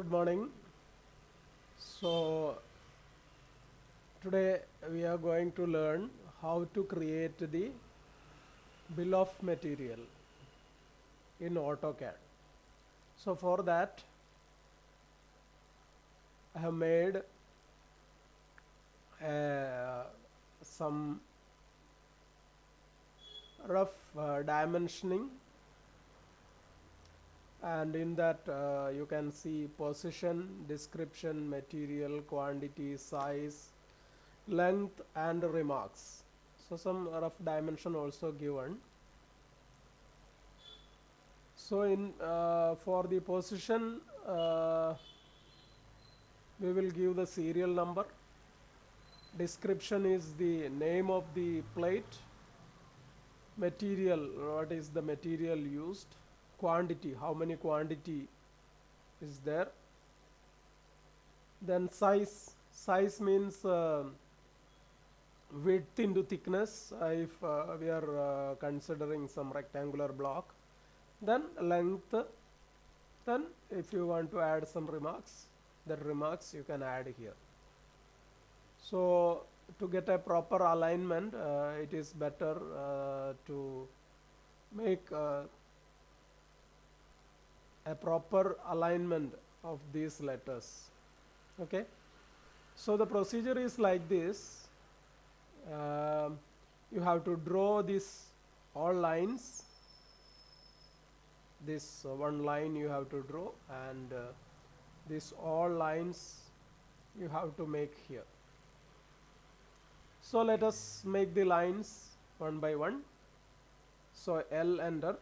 Good morning. So today we are going to learn how to create the bill of material in AutoCAD. So for that I have made some rough dimensioning, and in that you can see position, description, material, quantity, size, length and remarks. So some rough dimension also given. So in for the position we will give the serial number. Description is the name of the plate. Material, what is the material used. Quantity, how many quantity is there. Then size means width into thickness if we are considering some rectangular block. Then length. Then if you want to add some remarks, the remarks you can add here. So to get a proper alignment, it is better to make a proper alignment of these letters. Okay, so the procedure is like this. You have to draw this all lines. This one line you have to draw, and this all lines you have to make here. So let us make the lines one by one. So L, enter.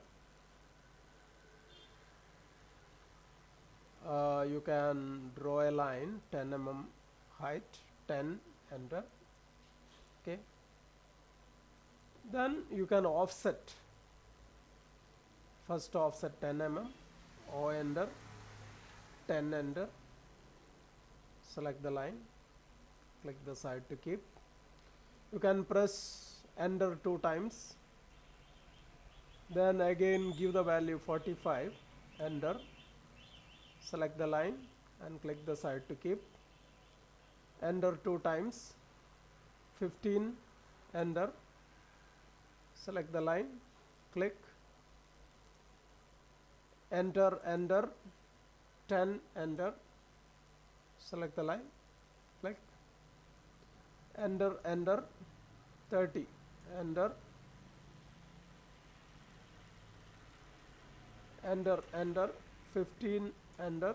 You can draw a line 10 mm height, 10, enter. Okay, then you can offset. First offset 10 mm, O, enter, 10, enter. Select the line, click the side to keep. You can press enter 2 times, then again give the value 45, enter. Select the line and click the side to keep. Enter 2 times, 15, enter. Select the line, click, enter, 10, enter. Select the line, click, enter, 30, enter, 15, enter.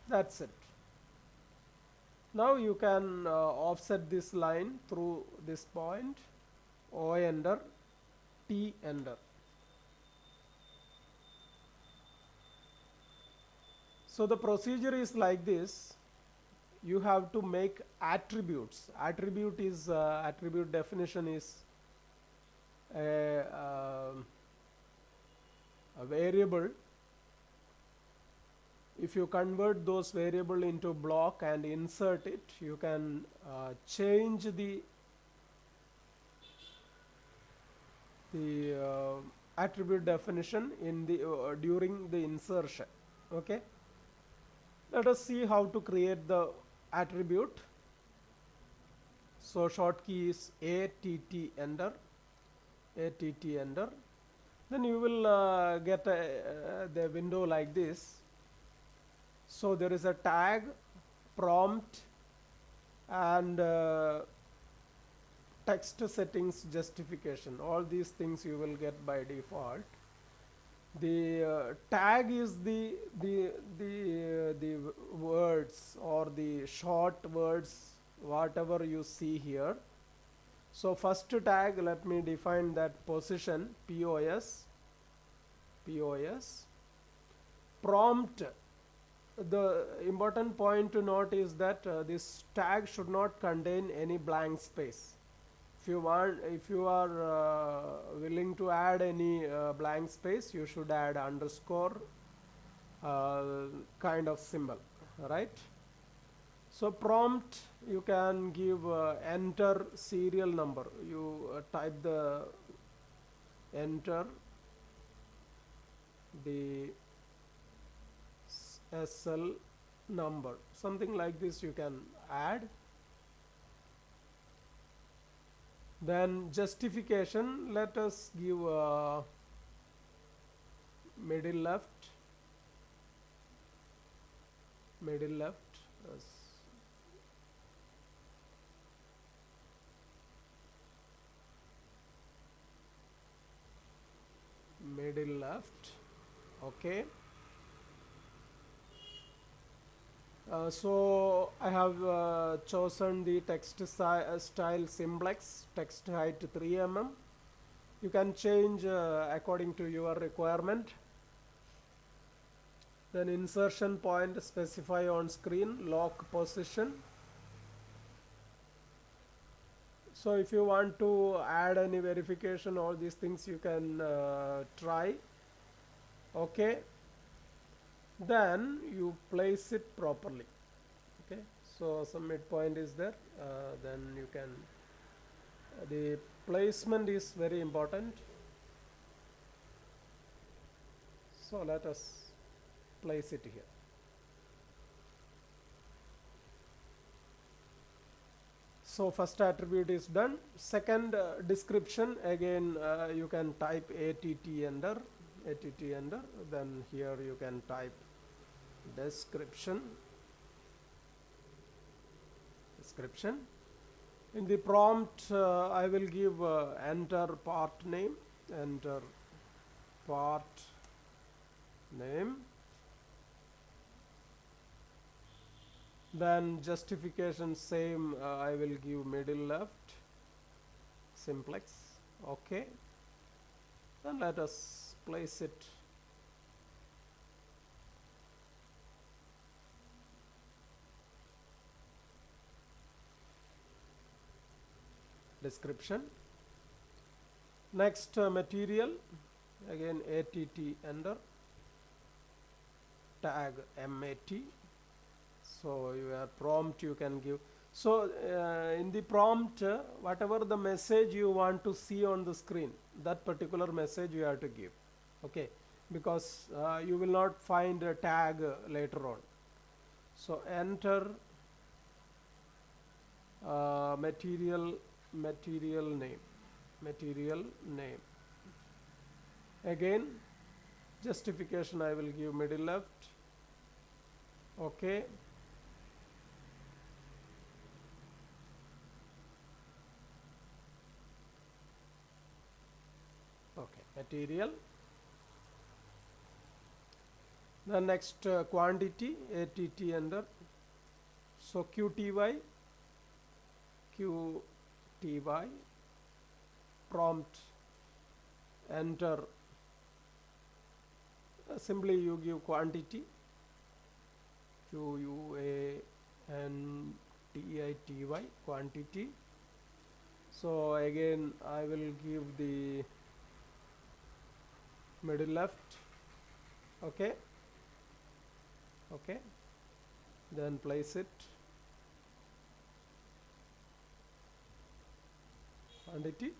That's it. Now you can offset this line through this point. O, enter, T, enter. So the procedure is like this. You have to make attributes. Attribute is attribute definition is a variable. If you convert those variable into block and insert it, you can change the attribute definition in the during the insertion. Okay, let us see how to create the attribute. So short key is ATT, enter, ATT, enter. Then you will get the window like this. So there is a tag, prompt, and text settings justification. All these things you will get by default. The tag is the words or the short words, whatever you see here. So first tag, let me define that position, POS. Prompt. The important point to note is that this tag should not contain any blank space. If you are willing to add any blank space, you should add underscore kind of symbol, right? So prompt, you can give enter serial number. You type the enter the SL number, something like this you can add. Then justification, let us give middle left, middle left as middle left. Okay. So I have chosen the text style simplex, text height 3 mm. You can change according to your requirement. Then insertion point, specify on screen, lock position. So if you want to add any verification, all these things you can try. Okay. Then you place it properly. Okay, so some midpoint is there, then you can the placement is very important. So let us place it here. So first attribute is done. Second description, again you can type ATT enter, then here you can type description. In the prompt I will give enter part name, enter part name. Then justification same, I will give middle left, simplex. Okay, then let us place it. Description. Next material, again ATT enter, tag MAT. So your prompt you can give. So in the prompt, whatever the message you want to see on the screen, that particular message you have to give. Okay, because you will not find a tag later on. So enter material name. Again justification I will give middle left. Okay, material. The next quantity ATT enter. So QTY prompt enter, simply you give quantity QUANTITY, quantity. So again I will give the middle left. Okay, then place it quantity.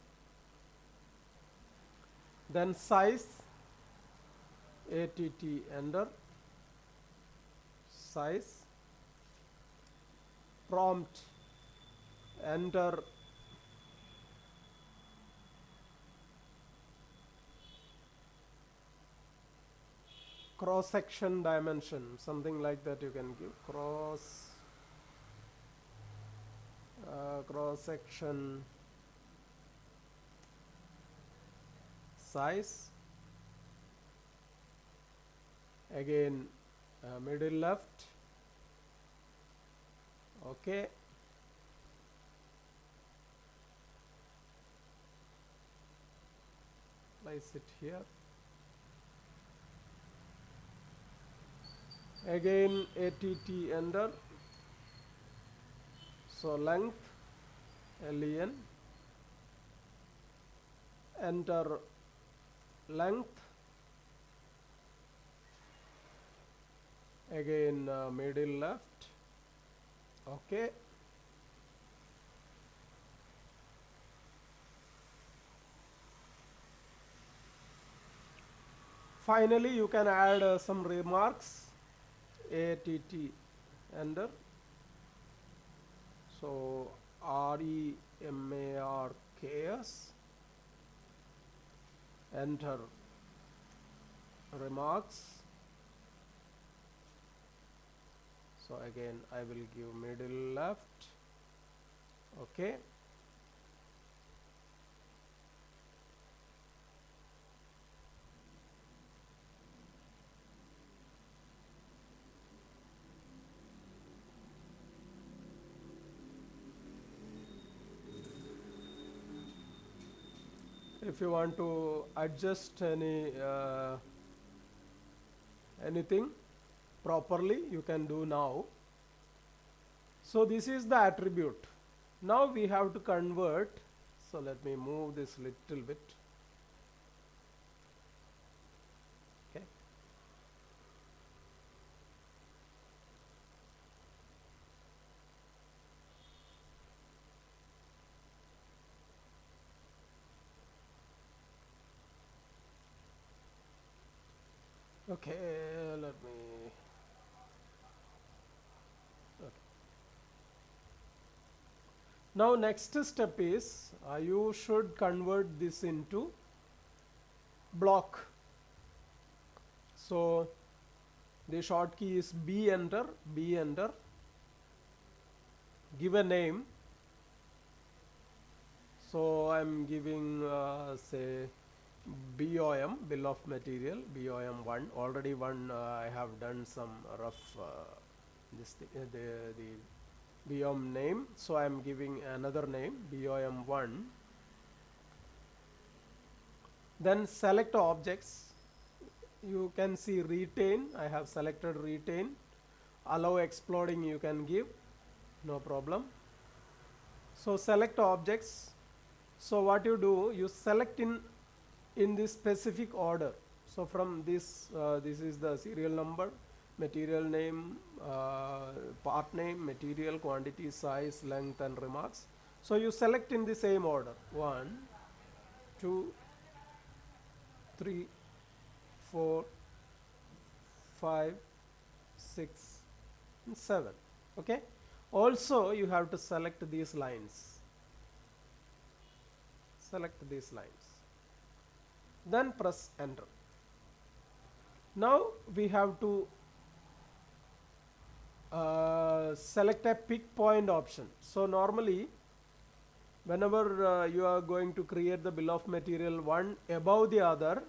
Then size ATT enter, size. Prompt enter cross section dimension, something like that you can give, cross section size. Again middle left. Okay, place it here. Again ATT enter. So length LEN, enter length. Again middle left. Okay, finally you can add some remarks. ATT, enter. So REMARKS, enter remarks. So again I will give middle left, okay. If you want to adjust anything properly, you can do now. So this is the attribute. Now we have to convert. So let me move this little bit. Okay. Okay, let me. Okay. Now next step is you should convert this into block. So the short key is B enter, B enter. Give a name. So I'm giving say BOM, bill of material, BOM 1. Already one I have done some rough this thing, the BOM name. So I'm giving another name, BOM 1. Then select objects. You can see retain. I have selected retain. Allow exploding you can give, no problem. So select objects. So what you do, you select in this specific order. So from this, this is the serial number, material name, part name, material, quantity, size, length and remarks. So you select in the same order, 1, 2, 3, 4, 5, 6 and 7. Okay. Also you have to select these lines. Select these lines. Then press enter. Now we have to select a pick point option. So normally whenever you are going to create the bill of material one above the other,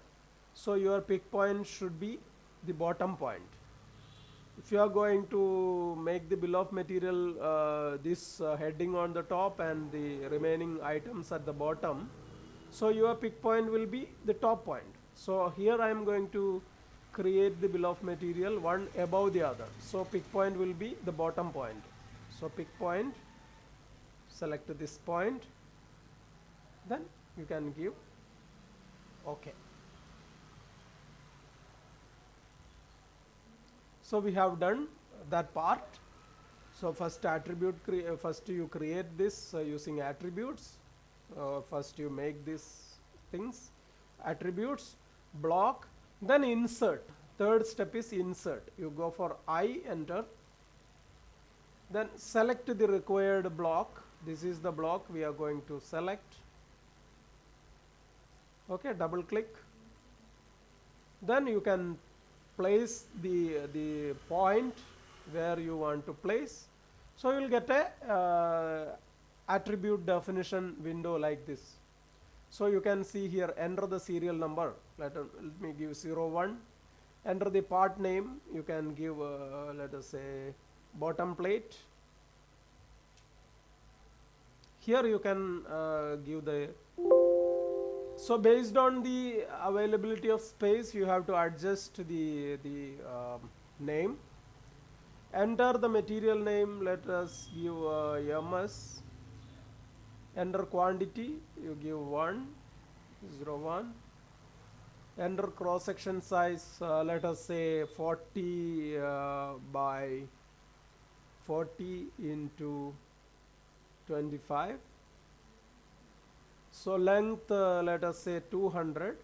so your pick point should be the bottom point. If you are going to make the bill of material this heading on the top and the remaining items at the bottom, so your pick point will be the top point. So here I am going to create the bill of material one above the other. So pick point will be the bottom point. So pick point, select this point, then you can give OK. So we have done that part. So first attribute, first you create this using attributes. First you make these things, attributes, block, then insert. Third step is insert. You go for I, enter, then select the required block. This is the block we are going to select. Okay, double click. Then you can place the point where you want to place. So you will get a attribute definition window like this. So you can see here, enter the serial number. Let me give 01. Enter the part name. You can give let us say bottom plate. Here you can give the. So based on the availability of space, you have to adjust the name. Enter the material name. Let us give MS. Enter quantity. You give 1, 01. Enter cross section size. Let us say 40 by 40 into 25. So length let us say 200.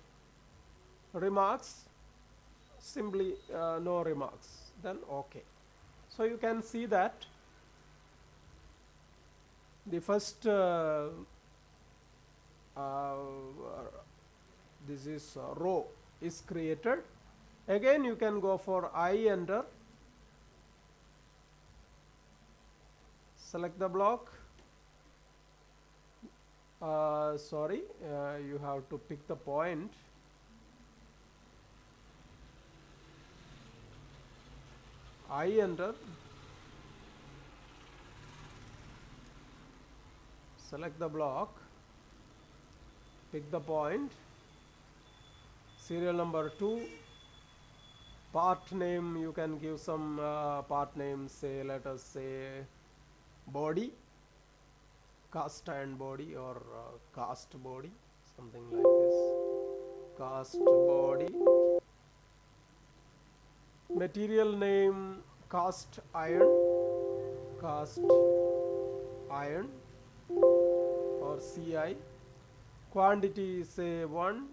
Remarks, simply no remarks. then OK. So you can see that the first uh, this is row is created. Again you can go for I, enter, select the block. Sorry, you have to pick the point. I, enter, select the block, pick the point, serial number 2, part name you can give some part name, say let us say body, cast iron body, or cast body, something like this, cast body. Material name cast iron, cast iron or CI. Quantity say 1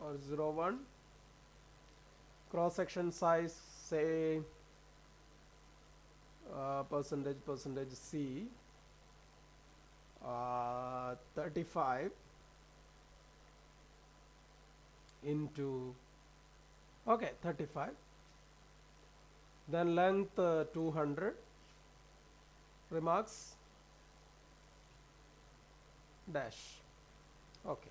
or 01. Cross section size say percentage C, 35 into, okay, 35. Then length 200, remarks dash. Okay.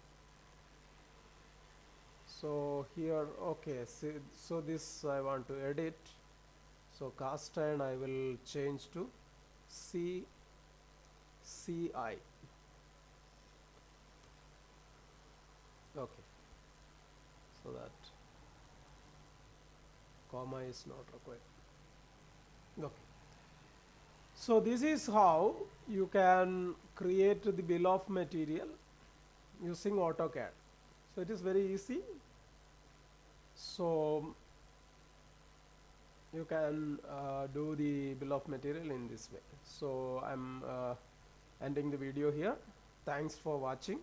So here, okay, so this I want to edit. So cast iron I will change to CI. Okay. So that comma is not required. Okay. So this is how you can create the bill of material using AutoCAD. So it is very easy. So you can do the bill of material in this way. So I'm ending the video here. Thanks for watching.